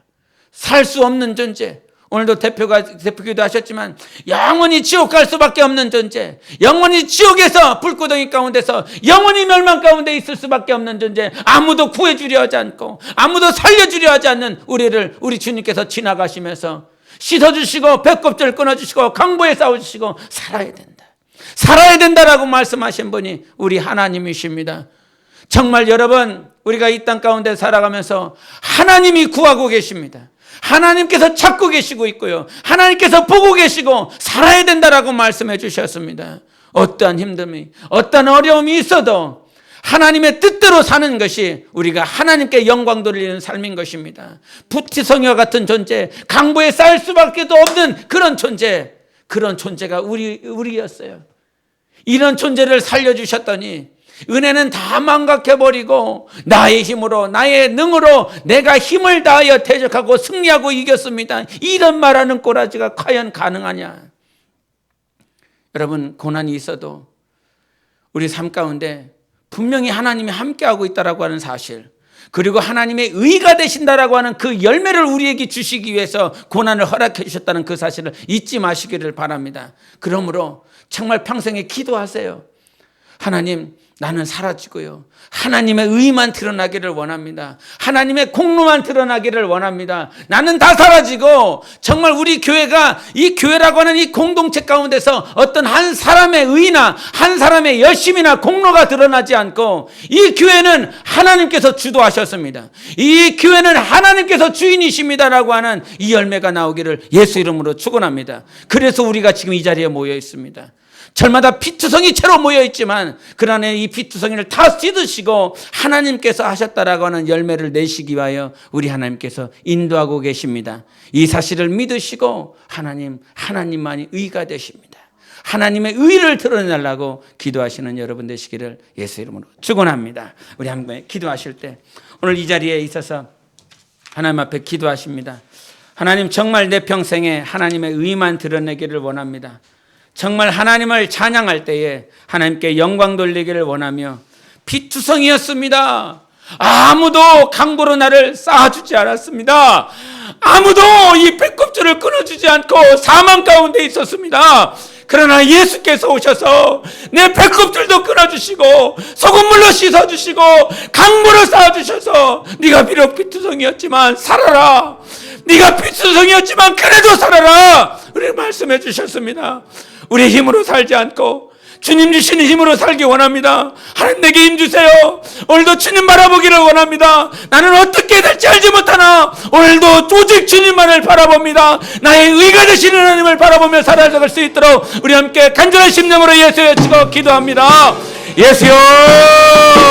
살 수 없는 존재. 오늘도 대표기도 하셨지만 영원히 지옥 갈 수밖에 없는 존재, 영원히 지옥에서 불구덩이 가운데서 영원히 멸망 가운데 있을 수밖에 없는 존재, 아무도 구해주려 하지 않고 아무도 살려주려 하지 않는 우리를 우리 주님께서 지나가시면서 씻어주시고 배꼽줄 끊어주시고 강보에 싸워주시고 살아야 된다, 살아야 된다라고 말씀하신 분이 우리 하나님이십니다. 정말 여러분, 우리가 이 땅 가운데 살아가면서 하나님이 구하고 계십니다. 하나님께서 찾고 계시고 있고요, 하나님께서 보고 계시고 살아야 된다라고 말씀해 주셨습니다. 어떠한 힘듦이, 어떠한 어려움이 있어도 하나님의 뜻대로 사는 것이 우리가 하나님께 영광 돌리는 삶인 것입니다. 부티성이와 같은 존재, 강보에 쌓일 수밖에 없는 그런 존재, 그런 존재가 우리였어요. 이런 존재를 살려주셨더니 은혜는 다 망각해버리고 나의 힘으로, 나의 능으로 내가 힘을 다하여 대적하고 승리하고 이겼습니다, 이런 말하는 꼬라지가 과연 가능하냐? 여러분, 고난이 있어도 우리 삶 가운데 분명히 하나님이 함께하고 있다라고 하는 사실, 그리고 하나님의 의가 되신다라고 하는 그 열매를 우리에게 주시기 위해서 고난을 허락해 주셨다는 그 사실을 잊지 마시기를 바랍니다. 그러므로 정말 평생에 기도하세요. 하나님, 나는 사라지고요, 하나님의 의만 드러나기를 원합니다. 하나님의 공로만 드러나기를 원합니다. 나는 다 사라지고 정말 우리 교회가, 이 교회라고 하는 이 공동체 가운데서 어떤 한 사람의 의나 한 사람의 열심이나 공로가 드러나지 않고, 이 교회는 하나님께서 주도하셨습니다, 이 교회는 하나님께서 주인이십니다라고 하는 이 열매가 나오기를 예수 이름으로 축원합니다. 그래서 우리가 지금 이 자리에 모여 있습니다. 절마다 피투성이 채로 모여있지만 그 안에 이 피투성이를 다 씻으시고 하나님께서 하셨다라고 하는 열매를 내시기 위하여 우리 하나님께서 인도하고 계십니다. 이 사실을 믿으시고 하나님만이 의가 되십니다. 하나님의 의를 드러내달라고 기도하시는 여러분 되시기를 예수 이름으로 축원합니다. 우리 한번 기도하실 때 오늘 이 자리에 있어서 하나님 앞에 기도하십니다. 하나님, 정말 내 평생에 하나님의 의만 드러내기를 원합니다. 정말 하나님을 찬양할 때에 하나님께 영광 돌리기를 원하며 피투성이었습니다. 아무도 강보로 나를 쌓아주지 않았습니다. 아무도 이 배꼽줄을 끊어주지 않고 사망 가운데 있었습니다. 그러나 예수께서 오셔서 내 배꼽줄도 끊어주시고 소금물로 씻어주시고 강물로 쌓아주셔서 네가 비록 피투성이었지만 살아라, 네가 피투성이었지만 그래도 살아라, 우리 말씀해 주셨습니다. 우리 힘으로 살지 않고 주님 주시는 힘으로 살기 원합니다. 하나님, 내게 힘 주세요. 오늘도 주님 바라보기를 원합니다. 나는 어떻게 될지 알지 못하나 오늘도 오직 주님만을 바라봅니다. 나의 의가 되시는 하나님을 바라보며 살아갈 수 있도록 우리 함께 간절한 심령으로 예수여 치고 기도합니다. 예수여.